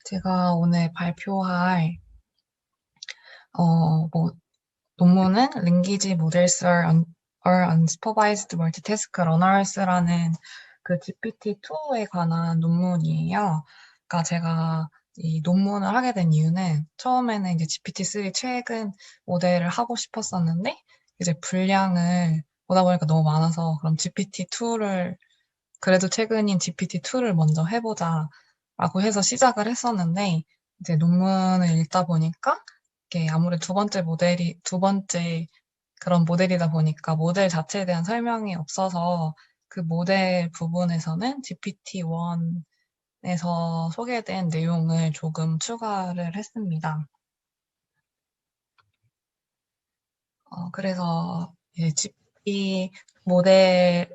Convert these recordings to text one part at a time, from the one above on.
제가 오늘 발표할 뭐 논문은 Language Models are Unsupervised Multitask Learners라는 그 GPT-2에 관한 논문이에요. 그러니까 제가 이 논문을 하게 된 이유는 처음에는 이제 GPT-3 최근 모델을 하고 싶었었는데 이제 분량을 보다 보니까 너무 많아서 그럼 GPT-2를 그래도 최근인 GPT-2를 먼저 해보자라고 해서 시작을 했었는데 이제 논문을 읽다 보니까 이게 아무래도 두 번째 그런 모델이다 보니까 모델 자체에 대한 설명이 없어서 그 모델 부분에서는 GPT-1에서 소개된 내용을 조금 추가를 했습니다. 그래서 이제 GPT 모델에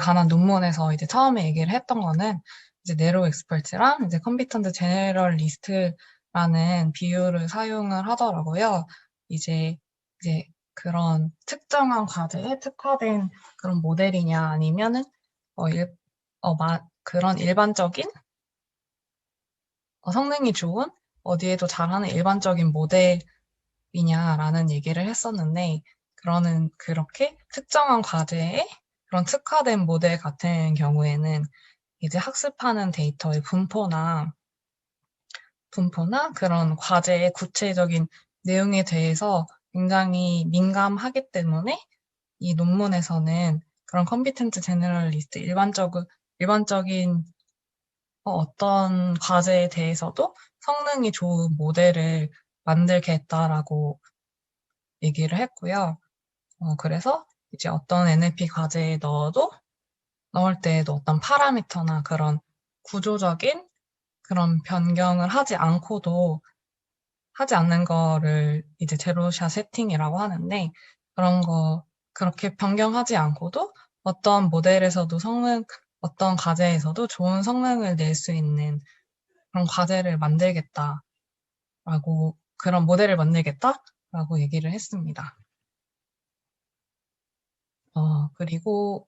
관한 논문에서 이제 처음에 얘기를 했던 거는 이제 네로 익스퍼트랑 이제 컴피턴트 제너럴리스트라는 비유를 사용을 하더라고요. 이제 그런 특정한 과제에 특화된 그런 모델이냐 아니면은 어, 일, 그런 일반적인 성능이 좋은 어디에도 잘하는 일반적인 모델이냐라는 얘기를 했었는데 그렇게 특정한 과제에 그런 특화된 모델 같은 경우에는 이제 학습하는 데이터의 분포나 그런 과제의 구체적인 내용에 대해서 굉장히 민감하기 때문에 이 논문에서는 그런 컴피텐트 제너럴리스트 일반적인 어떤 과제에 대해서도 성능이 좋은 모델을 만들겠다라고 얘기를 했고요. 그래서 이제 어떤 NLP 과제에 넣을 때에도 어떤 파라미터나 그런 구조적인 그런 변경을 하지 않는 거를 이제 제로샷 세팅이라고 하는데 그렇게 변경하지 않고도 어떤 모델에서도 어떤 과제에서도 좋은 성능을 낼 수 있는 그런 모델을 만들겠다라고 얘기를 했습니다. 그리고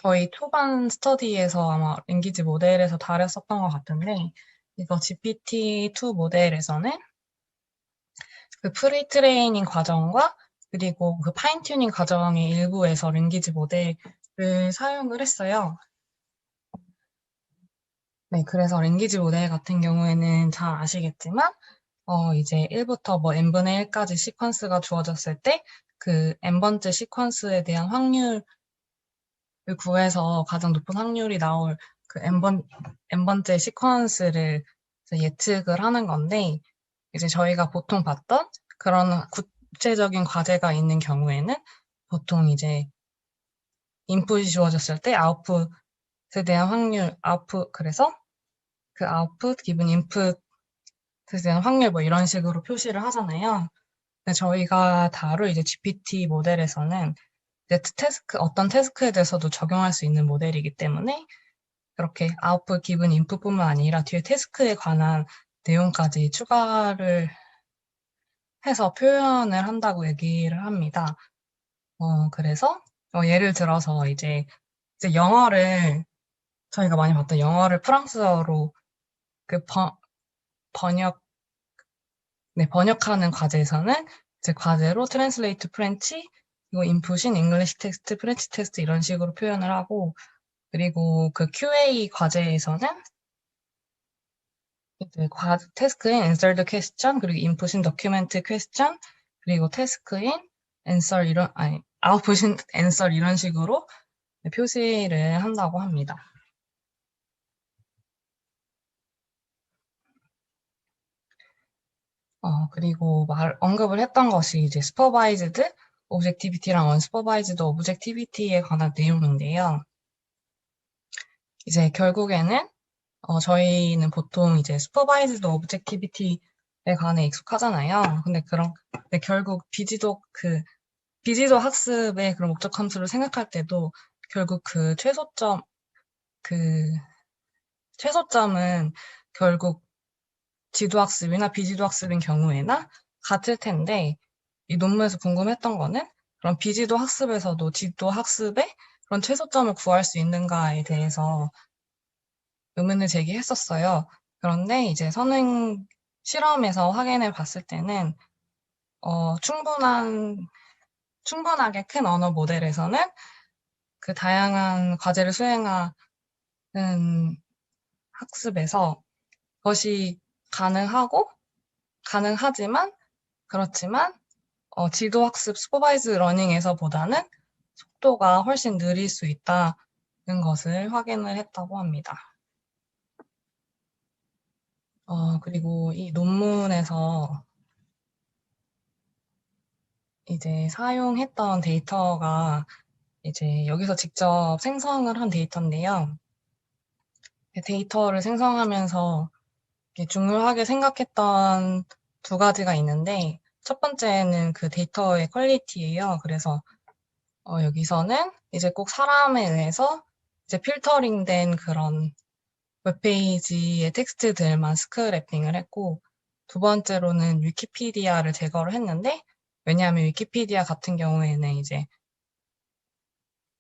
저희 초반 스터디에서 아마 랭귀지 모델에서 다뤘었던 것 같은데, 이거 GPT-2 모델에서는 그 프리트레이닝 과정과 그리고 그 파인 튜닝 과정의 일부에서 랭귀지 모델을 사용을 했어요. 네, 그래서 랭귀지 모델 같은 경우에는 잘 아시겠지만, 이제 1부터 뭐 n분의 1까지 시퀀스가 주어졌을 때, 그 n번째 시퀀스에 대한 확률을 구해서 가장 높은 확률이 나올 그 n번째 시퀀스를 예측을 하는 건데, 이제 저희가 보통 봤던 그런 구체적인 과제가 있는 경우에는 보통 이제 인풋이 주어졌을 때 아웃풋에 대한 그래서 그 아웃풋, 기본 인풋에 대한 확률 뭐 이런 식으로 표시를 하잖아요. 근데 저희가 다룰 이제 GPT 모델에서는 이제 어떤 태스크에 대해서도 적용할 수 있는 모델이기 때문에 그렇게 아웃풋, 기본 인풋뿐만 아니라 뒤에 태스크에 관한 내용까지 추가를 해서 표현을 한다고 얘기를 합니다. 그래서 예를 들어서 이제 저희가 많이 봤던 영어를 프랑스어로 그 번역, 네, 번역하는 과제에서는 이제 과제로 translate French, 그리고 input인 English text, French text 이런 식으로 표현을 하고, 그리고 그 QA 과제에서는 이제 태스크인 answer the question, 그리고 input인 document question, 그리고 태스크인 output인 answer 이런 식으로 표시를 한다고 합니다. 그리고 언급을 했던 것이 이제 supervised objectivity랑 unsupervised objectivity에 관한 내용인데요. 이제 결국에는 저희는 보통 이제 supervised objectivity에 관해 익숙하잖아요. 근데 결국 비지도 학습의 그런 목적 함수를 생각할 때도 결국 그 최소점은 결국 지도 학습이나 비지도 학습인 경우에나 같을 텐데, 이 논문에서 궁금했던 거는 그런 비지도 학습에서도 지도 학습에 그런 최소점을 구할 수 있는가에 대해서 의문을 제기했었어요. 그런데 이제 선행 실험에서 확인해 봤을 때는 충분하게 큰 언어 모델에서는 그 다양한 과제를 수행하는 학습에서 그것이 가능하지만, 그렇지만, 지도 학습 슈퍼바이즈 러닝에서보다는 속도가 훨씬 느릴 수 있다는 것을 확인을 했다고 합니다. 그리고 이 논문에서 이제 사용했던 데이터가 이제 여기서 직접 생성을 한 데이터인데요. 데이터를 생성하면서 중요하게 생각했던 두 가지가 있는데, 첫 번째는 그 데이터의 퀄리티예요. 그래서 여기서는 이제 꼭 사람에 의해서 이제 필터링된 그런 웹페이지의 텍스트들만 스크래핑을 했고, 두 번째로는 위키피디아를 제거를 했는데, 왜냐하면 위키피디아 같은 경우에는 이제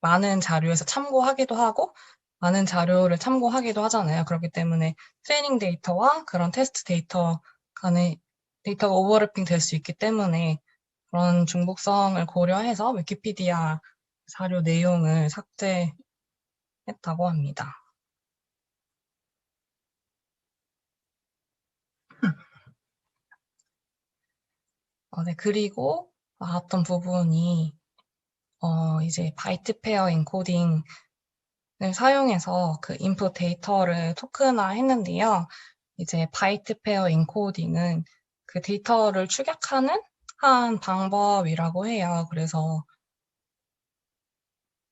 많은 자료에서 참고하기도 하고, 많은 자료를 참고하기도 하잖아요. 그렇기 때문에 트레이닝 데이터와 그런 테스트 데이터 간의 데이터가 오버래핑 될 수 있기 때문에 그런 중복성을 고려해서 위키피디아 자료 내용을 삭제했다고 합니다. 네, 그리고 나왔던 부분이 이제 바이트 페어 인코딩을 사용해서 그 인풋 데이터를 토큰화 했는데요. 이제 바이트 페어 인코딩은 그 데이터를 축약하는 한 방법이라고 해요. 그래서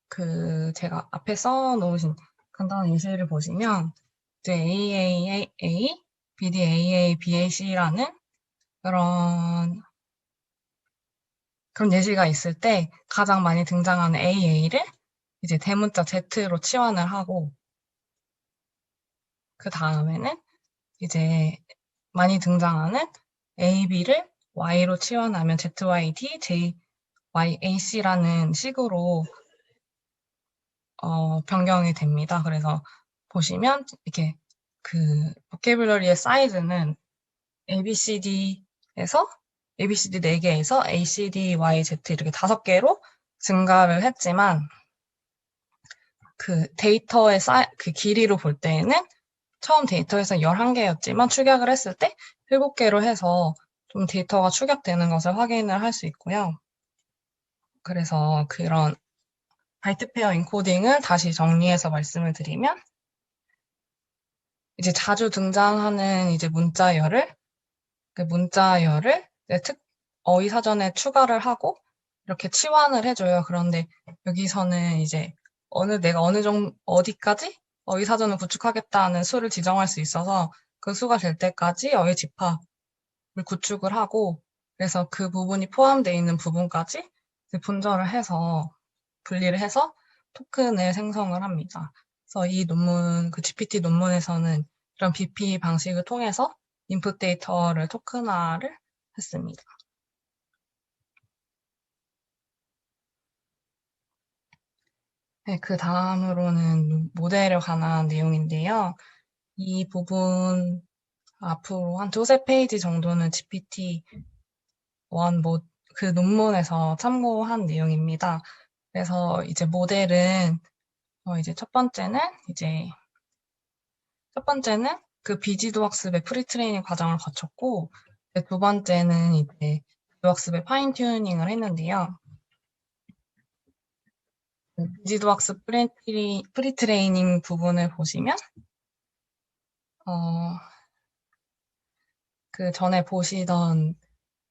그 제가 앞에 써놓으신 간단한 예시를 보시면 이제 AAA, BDAA, BAC라는 그런 예시가 있을 때 가장 많이 등장하는 AA를 이제 대문자 Z로 치환을 하고 그 다음에는 이제 많이 등장하는 AB를 Y로 치환하면 ZYD, JYAC라는 식으로 변경이 됩니다. 그래서 보시면 이렇게 그 보캐블러리의 사이즈는 ABCD에서 ABCD 4개에서 ACD, YZ 이렇게 5개로 증가를 했지만 그 데이터의 그 길이로 볼 때에는 처음 데이터에서 11개였지만 축약을 했을 때 7개로 해서 좀 데이터가 축약되는 것을 확인을 할 수 있고요. 그래서 그런 바이트 페어 인코딩을 다시 정리해서 말씀을 드리면 이제 자주 등장하는 이제 문자열을 그 문자열을 어휘 사전에 추가를 하고 이렇게 치환을 해줘요. 그런데 여기서는 이제 내가 어느 정도 어디까지 어휘 사전을 구축하겠다는 수를 지정할 수 있어서 그 수가 될 때까지 어휘 집합을 구축을 하고 그래서 그 부분이 포함되어 있는 부분까지 분절을 해서 분리를 해서 토큰을 생성을 합니다. 그래서 이 논문, 그 GPT 논문에서는 이런 BP 방식을 통해서 인풋 데이터를 토큰화를 했습니다. 네, 그 다음으로는 모델에 관한 내용인데요. 이 부분 앞으로 한 두세 페이지 정도는 GPT-1 그 논문에서 참고한 내용입니다. 그래서 이제 모델은 이제 첫 번째는 그 비지도 학습의 프리트레이닝 과정을 거쳤고 두 번째는 이제 지도 학습의 파인 튜닝을 했는데요. 비지도 학습 프리트레이닝 부분을 보시면 그 전에 보시던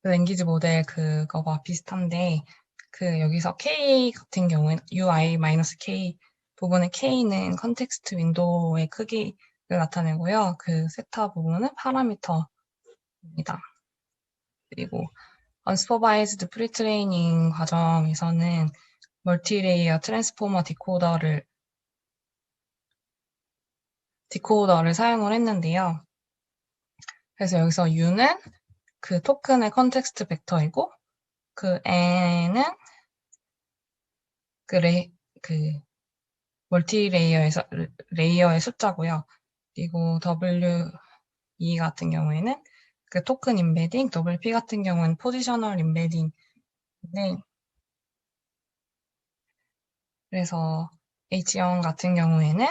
그 랭귀지 모델 그거와 비슷한데 그 여기서 K 같은 경우에는 UI-K 부분의 K는 컨텍스트 윈도우의 크기를 나타내고요. 그 세타 부분은 파라미터입니다. 그리고 언스퍼바이즈드 프리트레이닝 과정에서는 멀티레이어 트랜스포머 디코더를 사용을 했는데요. 그래서 여기서 U는 그 토큰의 컨텍스트 벡터이고 그 N은 그 멀티레이어의 숫자고요. 그리고 E 같은 경우에는 그 토큰 임베딩, WP 같은 경우는 포지셔널 임베딩인데, 그래서 H0 같은 경우에는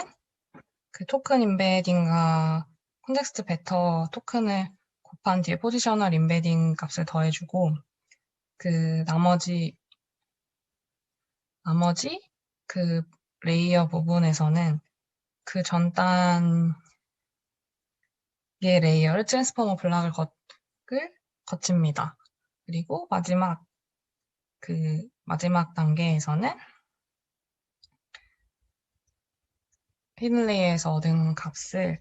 그 토큰 임베딩과 콘텍스트 베터 토큰을 곱한 뒤에 포지셔널 임베딩 값을 더해주고, 그 나머지 그 레이어 부분에서는 그 전 단계 레이어를 트랜스포머 블락을 거칩니다. 그리고 마지막 단계에서는 히든 레이어에서 얻은 값을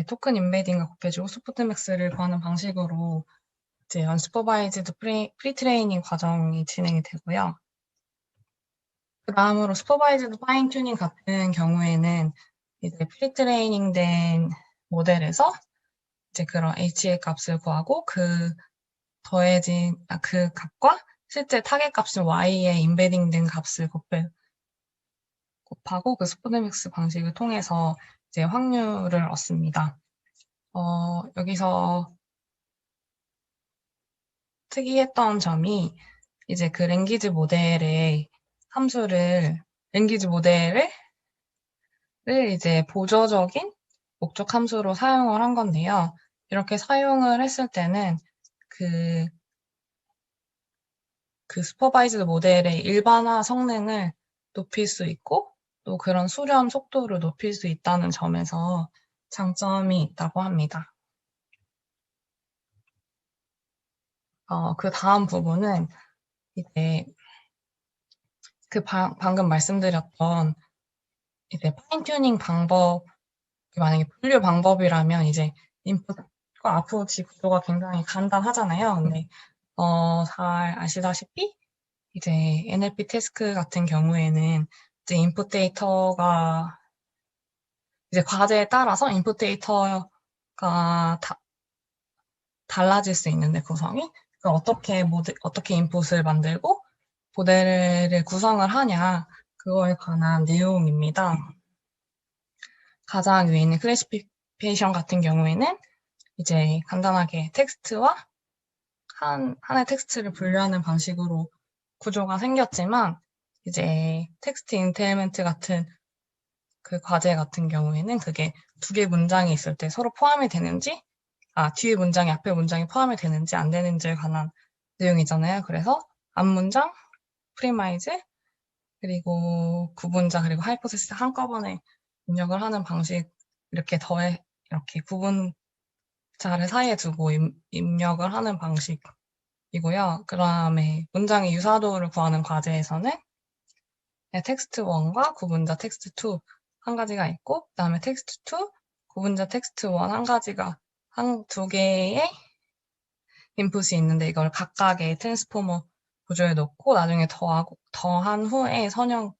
토큰 임베딩과 곱해주고 소프트맥스를 구하는 방식으로 이제 언슈퍼바이즈드 프리트레이닝 과정이 진행이 되고요. 그 다음으로 슈퍼바이즈드 파인 튜닝 같은 경우에는 이제 프리트레이닝된 모델에서 이제 그런 HA 값을 구하고 그 값과 실제 타겟 값인 Y에 임베딩된 값을 곱하고 그 소프트맥스 방식을 통해서 이제 확률을 얻습니다. 여기서 특이했던 점이 이제 그 랭귀지 모델을 이제 보조적인 목적 함수로 사용을 한 건데요. 이렇게 사용을 했을 때는 그 슈퍼바이즈드 모델의 일반화 성능을 높일 수 있고 또 그런 수렴 속도를 높일 수 있다는 점에서 장점이 있다고 합니다. 그 다음 부분은 이제 방금 말씀드렸던 이제 파인 튜닝 방법, 만약에 분류 방법이라면 이제 인풋과 아프로치 구조가 굉장히 간단하잖아요. 근데 잘 아시다시피 이제 NLP 태스크 같은 경우에는 이제 인풋 데이터가 이제 과제에 따라서 인풋 데이터가 달라질 수 있는데 구성이 어떻게 인풋을 만들고 모델을 구성을 하냐 그거에 관한 내용입니다. 가장 위에 있는 클래시피케이션 같은 경우에는 이제 간단하게 텍스트와 하나의 텍스트를 분류하는 방식으로 구조가 생겼지만 이제 텍스트 인테일먼트 같은 그 과제 같은 경우에는 그게 두 개 문장이 있을 때 서로 포함이 되는지 뒤에 문장이 앞에 문장이 포함이 되는지 안 되는지에 관한 내용이잖아요. 그래서 앞 문장, 프리마이즈, 그리고 구분자, 그리고 하이포테시스 한꺼번에 입력을 하는 방식, 이렇게 구분자를 사이에 두고 입력을 하는 방식이고요. 그 다음에 문장의 유사도를 구하는 과제에서는 텍스트 1과 구분자 텍스트 2 한 가지가 있고, 그 다음에 텍스트 2, 구분자 텍스트 1 두 개의 인풋이 있는데 이걸 각각의 트랜스포머 구조에 넣고 나중에 더한 후에 선형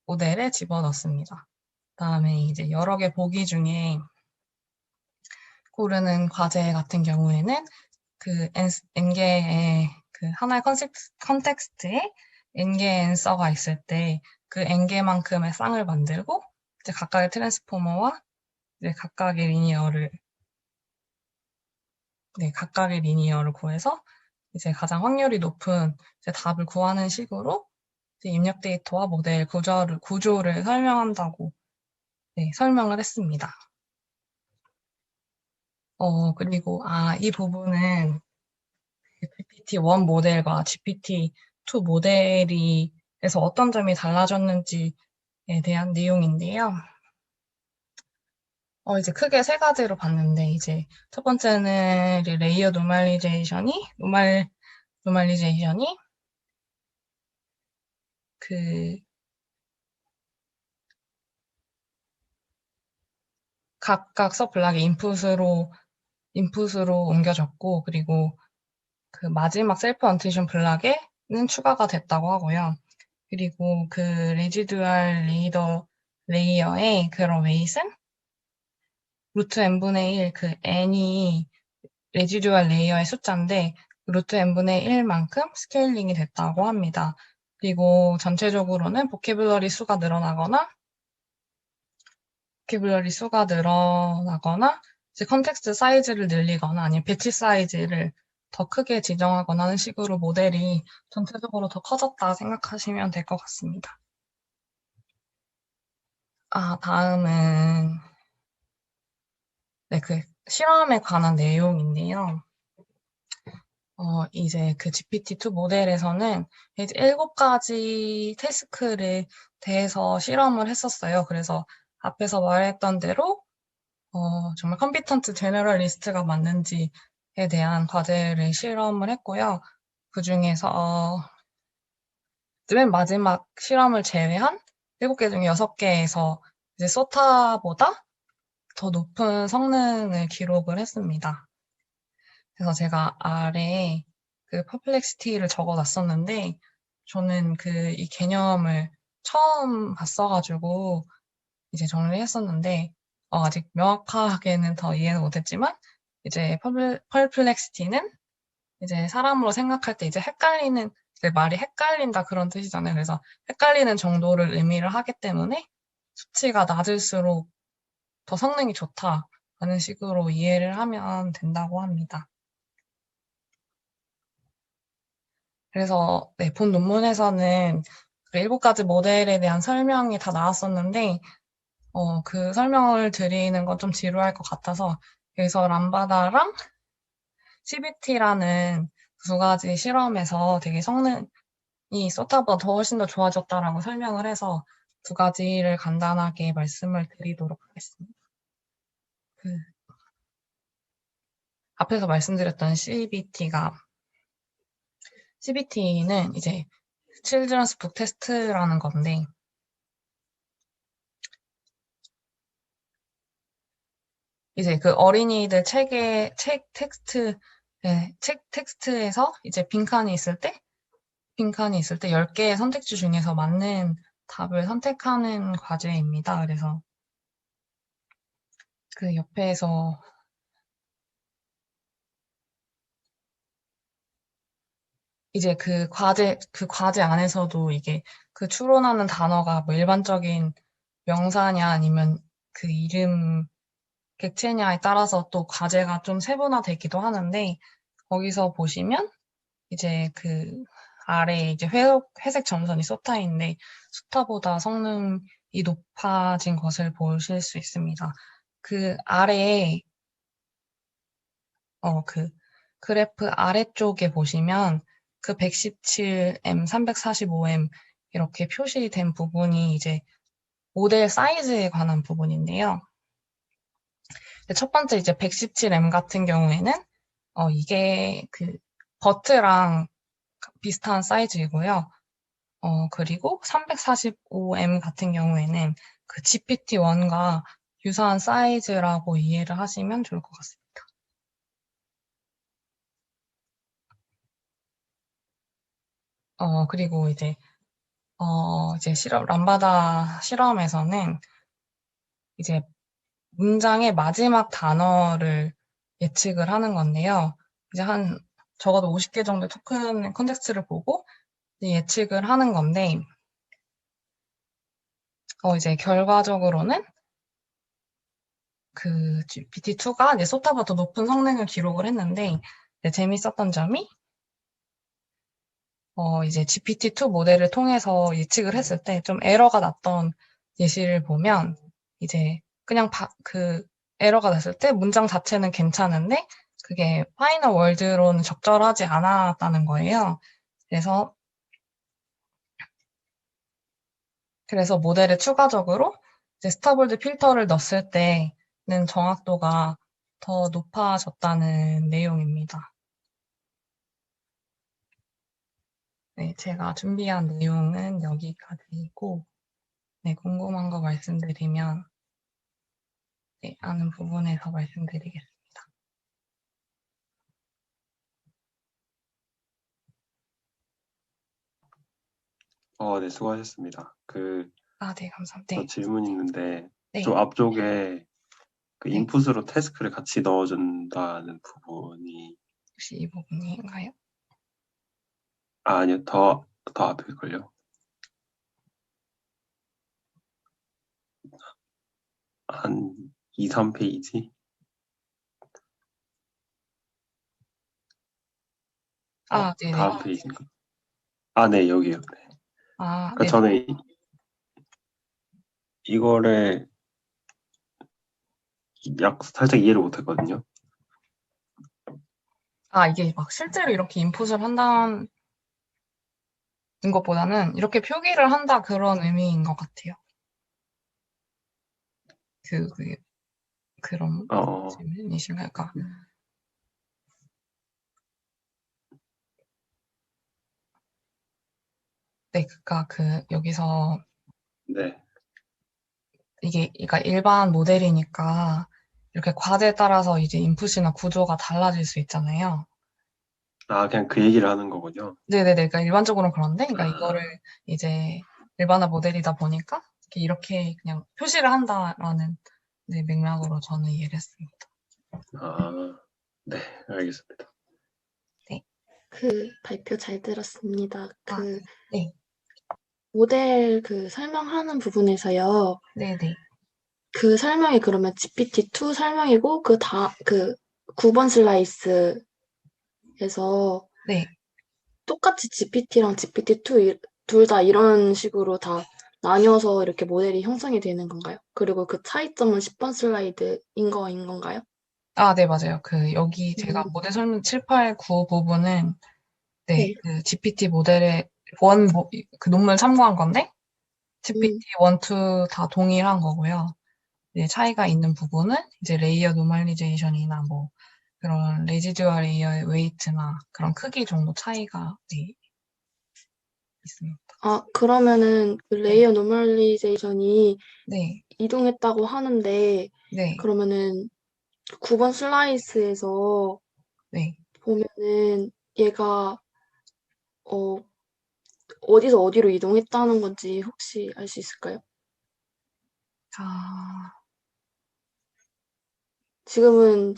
모델에 집어넣습니다. 그다음에 이제 여러 개 보기 중에 고르는 과제 같은 경우에는 그 n개의 그 하나의 컨텍스트에 n개의 앤서가 있을 때 그 n개만큼의 쌍을 만들고 이제 각각의 트랜스포머와 이제 각각의 리니어를 구해서 이제 가장 확률이 높은 이제 답을 구하는 식으로 이제 입력 데이터와 모델 구조를 설명한다고 설명을 했습니다. 그리고 이 부분은 GPT-1 모델과 GPT-2 모델에서 어떤 점이 달라졌는지에 대한 내용인데요. 이제 크게 세 가지로 봤는데, 이제 첫 번째는 레이어 노멀리제이션이 각각 서블락의 인풋으로 옮겨졌고, 그리고 그 마지막 셀프 언티션 블락에는 추가가 됐다고 하고요. 그리고 그 레지듀얼 레이어의 그런 웨이트는 루트 n분의 1, 그 n이 레지듀얼 레이어의 숫자인데 루트 n분의 1만큼 스케일링이 됐다고 합니다. 그리고 전체적으로는 보캐블러리 수가 늘어나거나 보키블러리 수가 늘어나거나 이제 컨텍스트 사이즈를 늘리거나 아니면 배치 사이즈를 더 크게 지정하거나 하는 식으로 모델이 전체적으로 더 커졌다 생각하시면 될 것 같습니다. 다음은 네, 그 실험에 관한 내용인데요. 이제 그 GPT-2 모델에서는 이제 7가지 태스크를 대해서 실험을 했었어요. 그래서 앞에서 말했던 대로 정말 컴피턴트 제너럴리스트가 맞는지에 대한 과제를 실험을 했고요. 그 중에서 맨 마지막 실험을 제외한 7개 중에 6개에서 이제 소타보다 더 높은 성능을 기록을 했습니다. 그래서 제가 아래에 그 퍼플렉시티를 적어놨었는데 저는 이 개념을 처음 봤어가지고 이제 정리했었는데 아직 명확하게는 더 이해는 못했지만 이제 퍼플렉시티는 이제 사람으로 생각할 때 이제 헷갈리는 이제 말이 헷갈린다 그런 뜻이잖아요. 그래서 헷갈리는 정도를 의미를 하기 때문에 수치가 낮을수록 더 성능이 좋다라는 식으로 이해를 하면 된다고 합니다. 그래서 네, 본 논문에서는 그 7가지 모델에 대한 설명이 다 나왔었는데 그 설명을 드리는 건 좀 지루할 것 같아서 여기서 람바다랑 CBT라는 2가지 실험에서 되게 성능이 소타보다 더 훨씬 더 좋아졌다라고 설명을 해서 2가지를 간단하게 말씀을 드리도록 하겠습니다. 앞에서 말씀드렸던 CBT는 이제 Children's Book Test라는 건데 이제 그 어린이들 텍스트에서 이제 빈칸이 있을 때 10개의 선택지 중에서 맞는 답을 선택하는 과제입니다. 그래서 그 옆에서 이제 그 과제 안에서도 이게 그 추론하는 단어가 뭐 일반적인 명사냐 아니면 그 이름 객체냐에 따라서 또 과제가 좀 세분화되기도 하는데 거기서 보시면 이제 그 아래에 이제 회색 점선이 소타인데 소타보다 성능이 높아진 것을 보실 수 있습니다. 그 아래에 그 그래프 아래쪽에 보시면 그 117M, 345M 이렇게 표시된 부분이 이제 모델 사이즈에 관한 부분인데요. 첫 번째 이제 117M 같은 경우에는 이게 그 버트랑 비슷한 사이즈이고요. 그리고 345M 같은 경우에는 그 GPT-1과 유사한 사이즈라고 이해를 하시면 좋을 것 같습니다. 그리고 이제 람바다 실험에서는 이제 문장의 마지막 단어를 예측을 하는 건데요. 이제 적어도 50개 정도의 토큰 컨텍스트를 보고 예측을 하는 건데, 이제 결과적으로는 그 GPT-2가 이제 소타보다 더 높은 성능을 기록을 했는데, 재밌었던 점이, 이제 GPT-2 모델을 통해서 예측을 했을 때 좀 에러가 났던 예시를 보면, 이제 그냥 에러가 났을 때 문장 자체는 괜찮은데, 그게 파이널 월드로는 적절하지 않았다는 거예요. 그래서 모델에 추가적으로 이제 스타블드 필터를 넣었을 때는 정확도가 더 높아졌다는 내용입니다. 네, 제가 준비한 내용은 여기까지이고, 네, 궁금한 거 말씀드리면, 네, 아는 부분에서 말씀드리겠습니다. 네, 수고하셨습니다. 네, 감사합니다. 네. 질문 있는데, 네. 좀 앞쪽에 그 네. 인풋으로 태스크를 같이 넣어준다는 부분이. 혹시 이 부분인가요? 아니요, 더 앞일걸요. 한 2, 3페이지? 네네. 다음 페이지인가? 아, 네, 여기요. 네. 그러니까 네네. 저는 이거를 살짝 이해를 못했거든요. 이게 막 실제로 이렇게 인풋을 한다는 것보다는 이렇게 표기를 한다 그런 의미인 것 같아요. 그런 어, 질문이신가요? 그러니까, 네, 그러니까 여기서 네. 그러니까 일반 모델이니까 이렇게 과제에 따라서 이제 인풋이나 구조가 달라질 수 있잖아요. 아, 그냥 그 얘기를 하는 거군요. 네네네. 그러니까 일반적으로는 그런데, 그러니까 이거를 아, 이제 일반화 모델이다 보니까 이렇게 그냥 표시를 한다라는 네, 맥락으로 저는 이해를 했습니다. 아, 네, 알겠습니다. 네. 그 발표 잘 들었습니다. 네. 모델 설명하는 부분에서요. 네네. 그 설명이 그러면 GPT-2 설명이고, 9번 슬라이스에서 네. 똑같이 GPT랑 GPT-2 둘 다 이런 식으로 다 나뉘어서 이렇게 모델이 형성이 되는 건가요? 그리고 그 차이점은 10번 슬라이드인 건가요? 네, 맞아요. 여기 음, 제가 모델 설명 7, 8, 9 부분은 네, 네. GPT 모델의 그 논문을 참고한 건데, GPT 1, 2 다 동일한 거고요. 이제 차이가 있는 부분은 이제 레이어 노멀리제이션이나 뭐 그런 레지듀얼 레이어의 웨이트나 그런 크기 정도 차이가 네, 있습니다. 그러면은 그 네, 레이어 노멀리제이션이 네, 이동했다고 하는데, 네, 그러면은 9번 슬라이스에서 네. 보면은 얘가 어, 어디서 어디로 이동했다는 건지 혹시 알 수 있을까요? 아, 지금은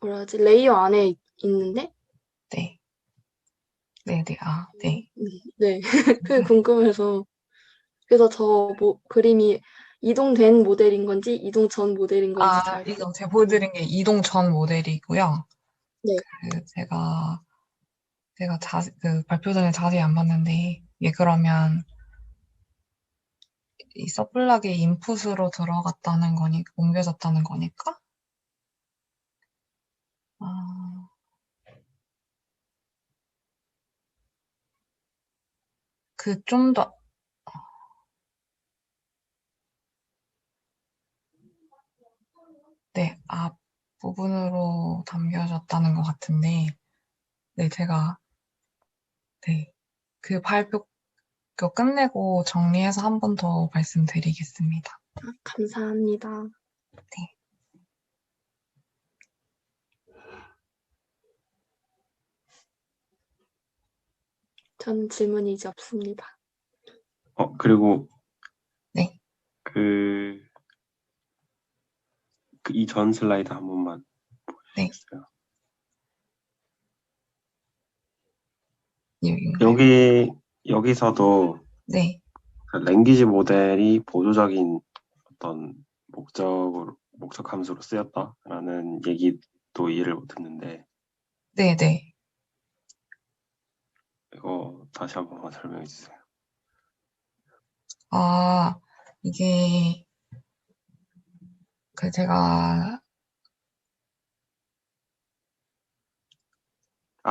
뭐라 하지? 레이어 안에 있는데? 네, 네, 네, 네. 네. 그게 궁금해서. 그래서 그림이 이동된 모델인 건지 이동 전 모델인 건지 잘 이거 제가 모르겠어요. 보여드린 게 이동 전 모델이고요. 네. 제가 발표 전에 자세히 안 봤는데, 이게 그러면 이 서블락의 인풋으로 들어갔다는 옮겨졌다는 거니까? 아, 좀 더, 네, 앞부분으로 담겨졌다는 것 같은데, 네, 네, 발표 끝내고 정리해서 한 번 더 말씀드리겠습니다. 감사합니다. 네. 전 질문이 이제 없습니다. 그리고 네. 이 전 슬라이드 한 번만 네. 보여주시겠어요? 여기인가요? 여기서도 네. 그 랭귀지 모델이 보조적인 어떤 목적 함수로 쓰였다라는 얘기도 이해를 못했는데, 네, 네. 이거 다시 한 번만 설명해 주세요. 이게, 제가,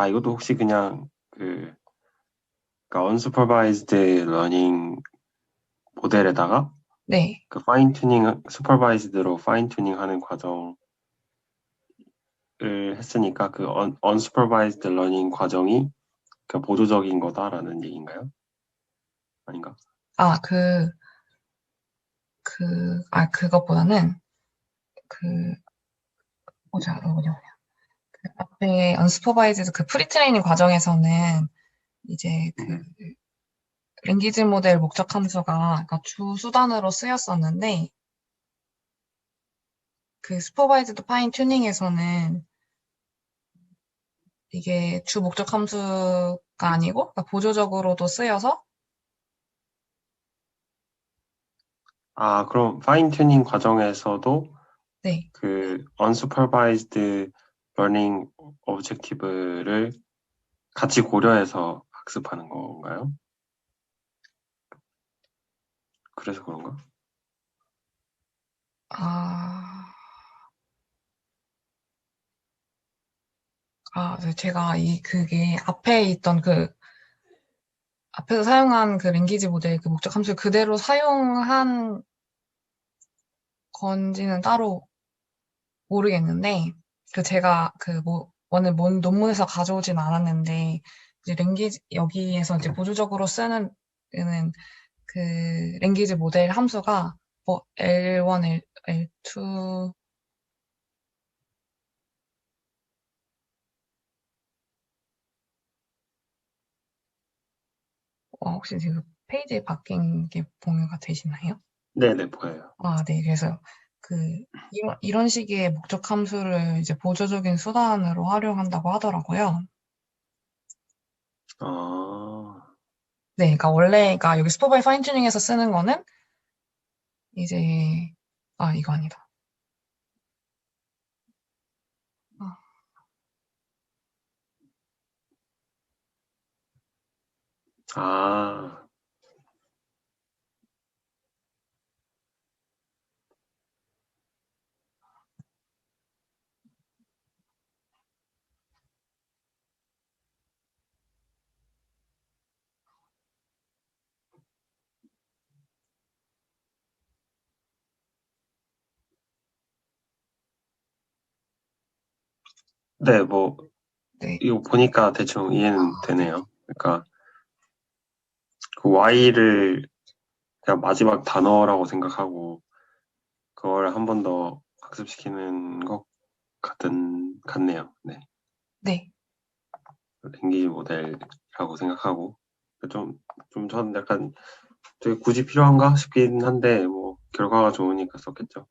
이것도 혹시 그냥 그러니까 unsupervised learning 모델에다가 네. 슈퍼바이즈드로 파인 튜닝 하는 과정을 했으니까 unsupervised learning 과정이 보조적인 거다라는 얘기인가요? 아닌가? 아, 그것보다는, 뭐냐. 앞에 unsupervised 프리트레이닝 과정에서는 이제 네. 랭귀지 모델 목적 함수가 그러니까 주 수단으로 쓰였었는데 슈퍼바이즈드 파인 튜닝에서는 이게 주 목적 함수가 아니고 그러니까 보조적으로도 쓰여서 그럼 파인 튜닝 과정에서도 네. 그 unsupervised learning objective를 같이 고려해서 학습하는 건가요? 그래서 그런가? 아, 네, 제가 그게 앞에 있던 앞에서 사용한 그 랭귀지 모델 그 목적 함수 그대로 사용한 건지는 따로 모르겠는데, 제가 오늘 논문에서 가져오진 않았는데, 이제 여기에서 이제 보조적으로 쓰는 그 랭귀지 모델 함수가 뭐 L1, L2, 혹시 지금 페이지에 바뀐 게 공유가 되시나요? 네네, 보여요. 네. 그래서 이런 식의 목적 함수를 이제 보조적인 수단으로 활용한다고 하더라고요. 네. 그러니까 그러니까 여기 슈퍼바이 파인 튜닝에서 쓰는 거는 이제, 이거 아니다. 아, 아, 네, 뭐, 네. 이거 보니까 대충 이해는 되네요. 그러니까, 그 Y를 그냥 마지막 단어라고 생각하고, 그걸 한 번 더 학습시키는 것 같네요. 네. 네. 랭귀지 모델이라고 생각하고, 저는 약간 되게 굳이 필요한가 싶긴 한데, 뭐, 결과가 좋으니까 썼겠죠.